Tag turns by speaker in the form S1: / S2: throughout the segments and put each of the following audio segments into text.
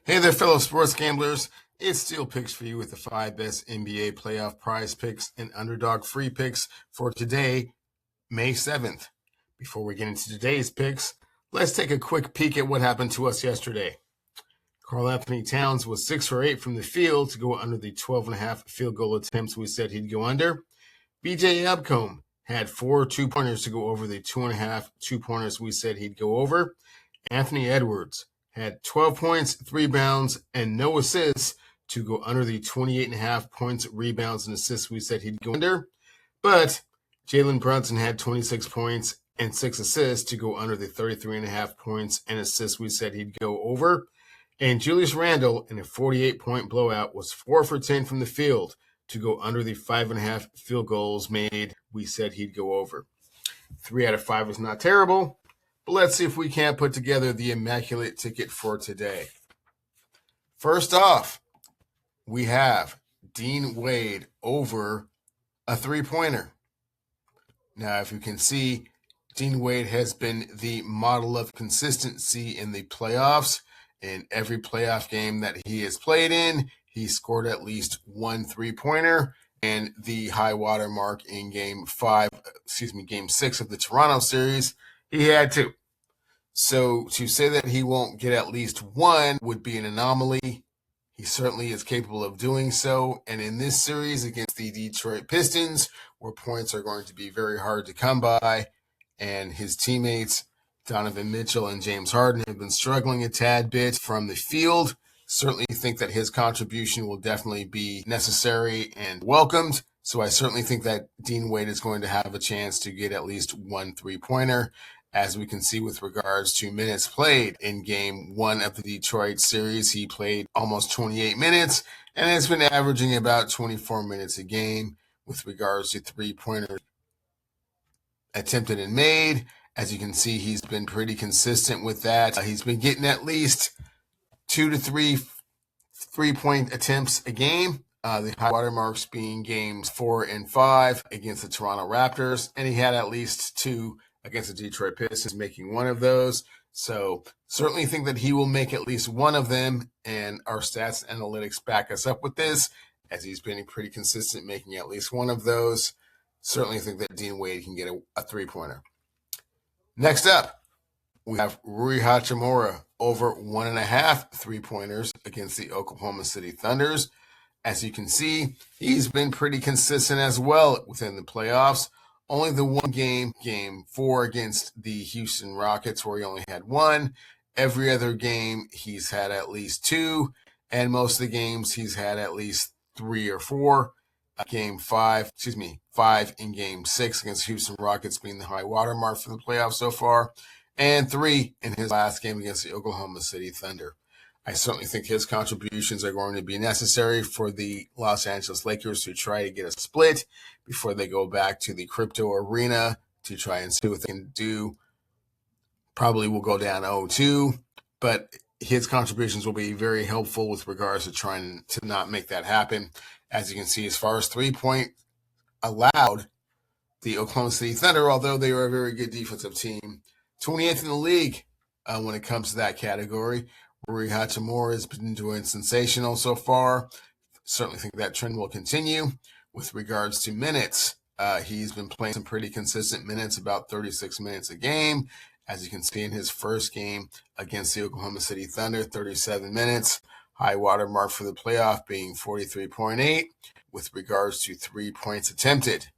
S1: Hey there, fellow sports gamblers. It's Steel Picks for you with the 5 best NBA playoff prize picks and underdog free picks for today, May 7th. Before we get into today's picks, let's take a quick peek at what happened to us yesterday. Karl Anthony Towns was 6 for 8 from the field to go under the 12.5 field goal attempts we said he'd go under. BJ Abcombe had 4 2-pointers to go over the 2.5 2-pointers we said he'd go over. Anthony Edwards had 12 points, 3 rebounds, and no assists to go under the 28.5 points, rebounds, and assists we said he'd go under. But Jalen Brunson had 26 points and 6 assists to go under the 33.5 points and assists we said he'd go over. And Julius Randle, in a 48-point blowout, was 4 for 10 from the field to go under the 5.5 field goals made we said he'd go over. 3 out of 5 is not terrible. But let's see if we can't put together the immaculate ticket for today. First off, we have Dean Wade over a 3-pointer. Now, if you can see, Dean Wade has been the model of consistency in the playoffs. In every playoff game that he has played in, he scored at least 1 3-pointer. And the high water mark in game 6 of the Toronto series, he had 2. So to say that he won't get at least 1 would be an anomaly. He certainly is capable of doing so. And in this series against the Detroit Pistons, where points are going to be very hard to come by, and his teammates, Donovan Mitchell and James Harden, have been struggling a tad bit from the field, certainly think that his contribution will definitely be necessary and welcomed. So I certainly think that Dean Wade is going to have a chance to get at least 1 3-pointer. As we can see with regards to minutes played in game 1 of the Detroit series, he played almost 28 minutes and has been averaging about 24 minutes a game with regards to 3-pointers attempted and made. As you can see, he's been pretty consistent with that. He's been getting at least 2 to 3 3-point attempts a game. The high water marks being games 4 and 5 against the Toronto Raptors, and he had at least 2 against the Detroit Pistons, making 1 of those. So certainly think that he will make at least 1 of them, and our stats analytics back us up with this, as he's been pretty consistent making at least 1 of those. Certainly think that Dean Wade can get a 3-pointer. Next up, we have Rui Hachimura over 1.5 3-pointers against the Oklahoma City Thunders. As you can see, he's been pretty consistent as well within the playoffs. Only the one game 4 against the Houston Rockets, where he only had 1. Every other game, he's had at least 2. And most of the games, he's had at least 3 or 4. 5 in game 6 against Houston Rockets being the high water mark for the playoffs so far. And 3 in his last game against the Oklahoma City Thunder. I certainly think his contributions are going to be necessary for the Los Angeles Lakers to try to get a split before they go back to the crypto arena to try and see what they can do. Probably will go down 0-2, but his contributions will be very helpful with regards to trying to not make that happen. As you can see, as far as 3-point allowed, the Oklahoma City Thunder, although they are a very good defensive team, 28th in the league when it comes to that category. Rui Hachimura has been doing sensational so far. Certainly think that trend will continue. With regards to minutes, he's been playing some pretty consistent minutes, about 36 minutes a game. As you can see in his first game against the Oklahoma City Thunder, 37 minutes. High water mark for the playoff being 43.8. With regards to 3 points attempted,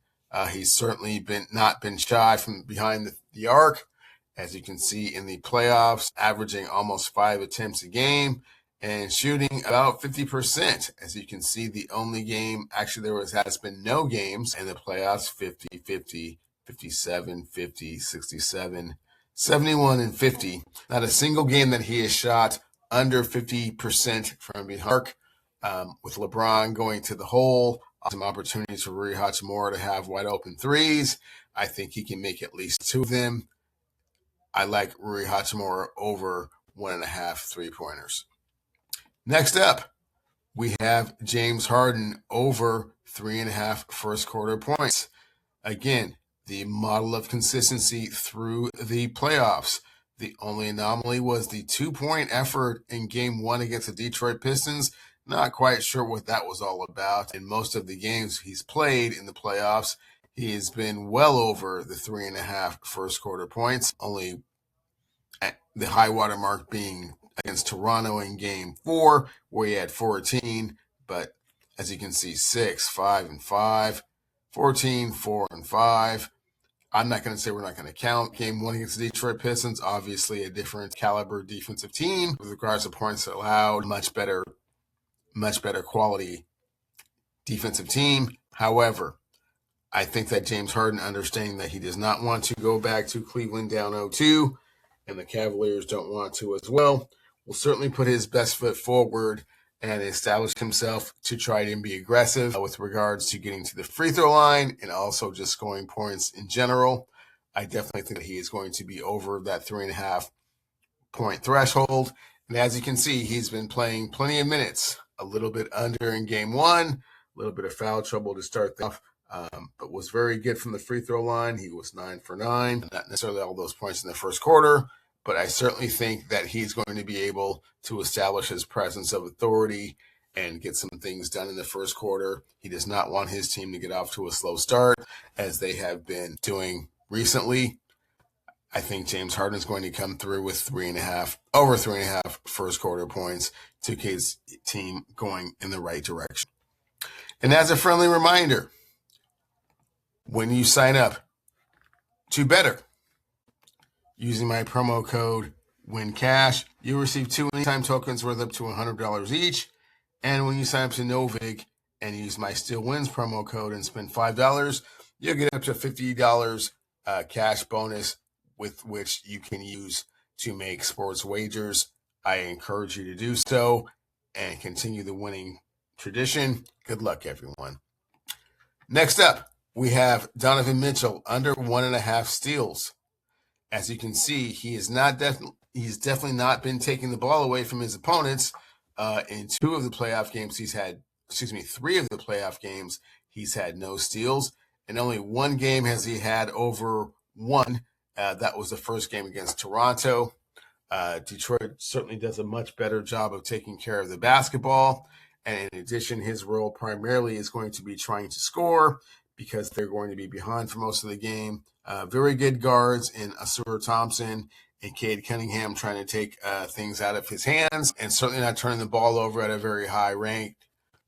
S1: he's certainly not been shy from behind the arc. As you can see in the playoffs, averaging almost 5 attempts a game and shooting about 50%. As you can see, the only game, actually has been no games in the playoffs, 50, 50, 57, 50, 67, 71, and 50. Not a single game that he has shot under 50% from behind arc. With LeBron going to the hole, some opportunities for Rui Hachimura to have wide open threes. I think he can make at least 2 of them. I like Rui Hachimura over 1.5 3-pointers. Next up, we have James Harden over 3.5 first-quarter points. Again, the model of consistency through the playoffs. The only anomaly was the 2-point effort in Game 1 against the Detroit Pistons. Not quite sure what that was all about. In most of the games he's played in the playoffs, he has been well over the 3.5 first quarter points, only the high water mark being against Toronto in Game 4, where he had 14. But as you can see, 6, 5, and 5, 14, 4, and 5. I'm not going to say we're not going to count Game 1 against the Detroit Pistons. Obviously, a different caliber defensive team with regards to points allowed, much better quality defensive team. However, I think that James Harden, understanding that he does not want to go back to Cleveland down 0-2, and the Cavaliers don't want to as well, will certainly put his best foot forward and establish himself to try and be aggressive with regards to getting to the free throw line and also just scoring points in general. I definitely think that he is going to be over that 3.5 point threshold. And as you can see, he's been playing plenty of minutes, a little bit under in Game 1, a little bit of foul trouble to start off, but was very good from the free throw line. He was 9 for 9, not necessarily all those points in the first quarter, but I certainly think that he's going to be able to establish his presence of authority and get some things done in the first quarter. He does not want his team to get off to a slow start, as they have been doing recently. I think James Harden is going to come through with over 3.5 first quarter points to get his team going in the right direction. And as a friendly reminder, when you sign up to BETR using my promo code WINCASH, you'll receive 2 anytime tokens worth up to $100 each. And when you sign up to Novig and use my STEELEWINS promo code and spend $5, you'll get up to $50 cash bonus with which you can use to make sports wagers. I encourage you to do so and continue the winning tradition. Good luck, everyone. Next up, we have Donovan Mitchell under 1.5 steals. As you can see, he's definitely not been taking the ball away from his opponents. In 3 of the playoff games, he's had no steals. In only 1 game has he had over 1. That was the first game against Toronto. Detroit certainly does a much better job of taking care of the basketball. And in addition, his role primarily is going to be trying to score because they're going to be behind for most of the game. Very good guards in Asur Thompson and Cade Cunningham trying to take things out of his hands and certainly not turning the ball over at a very high rank.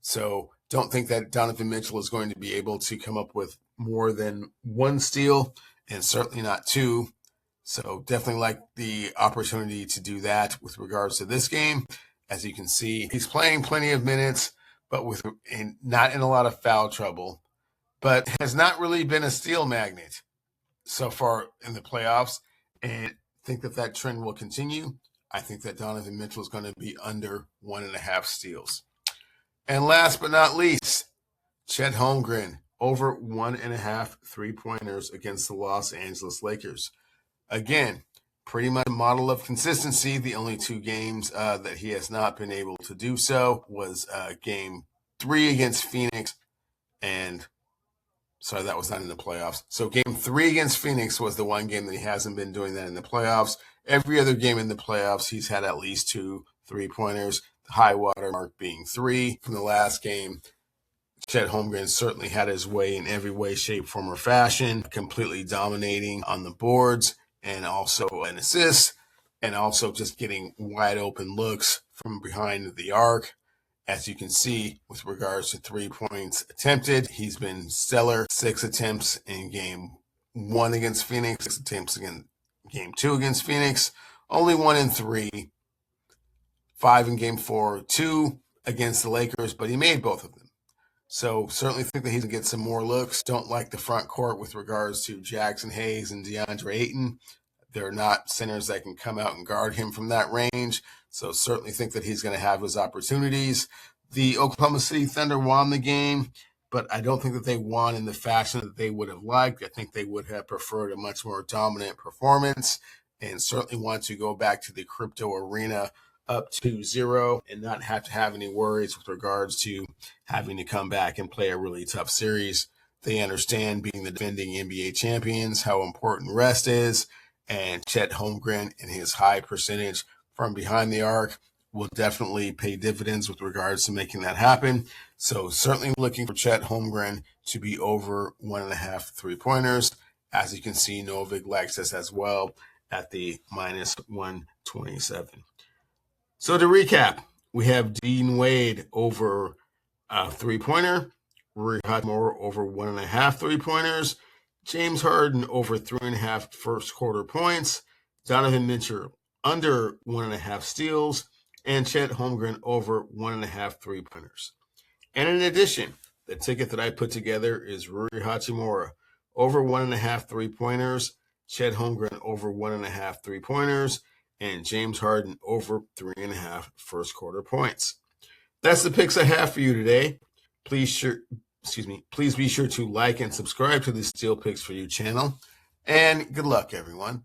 S1: So don't think that Donovan Mitchell is going to be able to come up with more than 1 steal and certainly not 2. So definitely like the opportunity to do that with regards to this game. As you can see, he's playing plenty of minutes, but not in a lot of foul trouble, but has not really been a steal magnet so far in the playoffs. And I think that trend will continue. I think that Donovan Mitchell is going to be under 1.5 steals. And last but not least, Chet Holmgren, over 1.5 3-pointers against the Los Angeles Lakers. Again, pretty much a model of consistency. The only 2 games that he has not been able to do so was Game 3 against Phoenix. And sorry, that was not in the playoffs. So Game 3 against Phoenix was the 1 game that he hasn't been doing that in the playoffs. Every other game in the playoffs, he's had at least 2 3-pointers, the high water mark being 3 from the last game. Chet Holmgren certainly had his way in every way, shape, form, or fashion, completely dominating on the boards and also an assist, and also just getting wide open looks from behind the arc. As you can see, with regards to 3 points attempted, he's been stellar. 6 attempts in Game 1 against Phoenix, 6 attempts in Game 2 against Phoenix, only 1 in 3, 5 in Game 4, 2 against the Lakers, but he made both of them. So certainly think that he's going to get some more looks. Don't like the front court with regards to Jackson Hayes and DeAndre Ayton. They're not centers that can come out and guard him from that range. So certainly think that he's going to have his opportunities. The Oklahoma City Thunder won the game, but I don't think that they won in the fashion that they would have liked. I think they would have preferred a much more dominant performance and certainly want to go back to the crypto arena up 2-0 and not have to have any worries with regards to having to come back and play a really tough series. They understand, being the defending NBA champions, how important rest is, And Chet Holmgren and his high percentage from behind the arc will definitely pay dividends with regards to making that happen. So certainly looking for Chet Holmgren to be over 1.5 3-pointers. As you can see, Novig likes this as well at the minus 127. So to recap, we have Dean Wade over a 3-pointer, Rory Hachimura over 1.5 3-pointers, James Harden over 3.5 first quarter points, Donovan Mitchell under 1.5 steals, and Chet Holmgren over 1.5 3-pointers. And in addition, the ticket that I put together is Rory Hachimura over 1.5 3-pointers, Chet Holmgren over 1.5 3-pointers, and James Harden over 3.5 first quarter points. That's the picks I have for you today. Please be sure to like and subscribe to the Steel Picks for You channel. And good luck, everyone.